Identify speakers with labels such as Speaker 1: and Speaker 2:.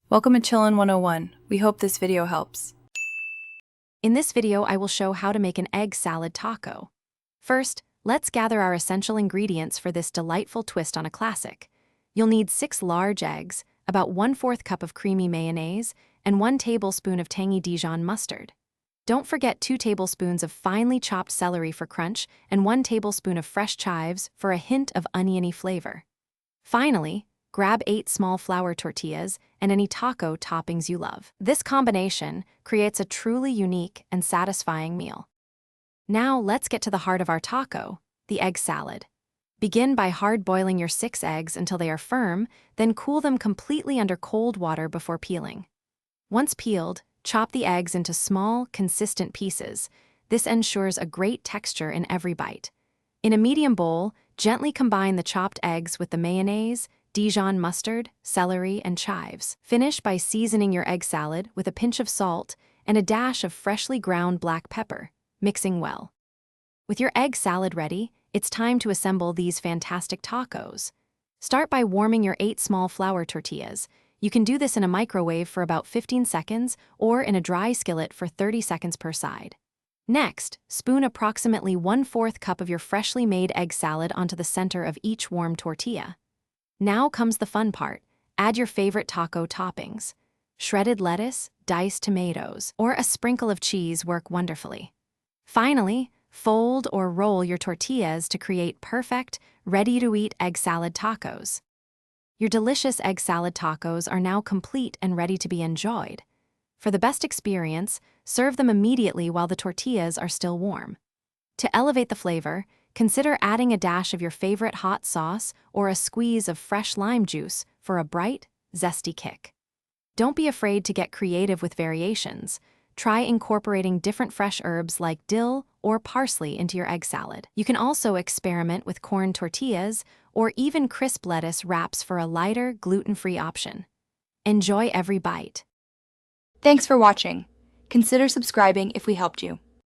Speaker 1: Welcome to Chillin' 101. We hope this video helps.
Speaker 2: In this video, I will show how to make an egg salad taco. First, let's gather our essential ingredients for this delightful twist on a classic. You'll need 6 large eggs, about 1/4 cup of creamy mayonnaise, and 1 tablespoon of tangy Dijon mustard. Don't forget 2 tablespoons of finely chopped celery for crunch and 1 tablespoon of fresh chives for a hint of oniony flavor. Finally, grab 8 small flour tortillas and any taco toppings you love. This combination creates a truly unique and satisfying meal. Now let's get to the heart of our taco, the egg salad. Begin by hard-boiling your 6 eggs until they are firm, then cool them completely under cold water before peeling. Once peeled, chop the eggs into small, consistent pieces. This ensures a great texture in every bite. In a medium bowl, gently combine the chopped eggs with the mayonnaise, Dijon mustard, celery, and chives. Finish by seasoning your egg salad with a pinch of salt and a dash of freshly ground black pepper, mixing well. With your egg salad ready, it's time to assemble these fantastic tacos. Start by warming your 8 small flour tortillas. You can do this in a microwave for about 15 seconds or in a dry skillet for 30 seconds per side. Next, spoon approximately 1/4 cup of your freshly made egg salad onto the center of each warm tortilla. Now comes the fun part. Add your favorite taco toppings. Shredded lettuce, diced tomatoes, or a sprinkle of cheese work wonderfully. Finally, fold or roll your tortillas to create perfect, ready-to-eat egg salad tacos. Your delicious egg salad tacos are now complete and ready to be enjoyed. For the best experience, serve them immediately while the tortillas are still warm. To elevate the flavor, consider adding a dash of your favorite hot sauce or a squeeze of fresh lime juice for a bright, zesty kick. Don't be afraid to get creative with variations. Try incorporating different fresh herbs like dill or parsley into your egg salad. You can also experiment with corn tortillas or even crisp lettuce wraps for a lighter, gluten-free option. Enjoy every bite.
Speaker 1: Thanks for watching. Consider subscribing if we helped you.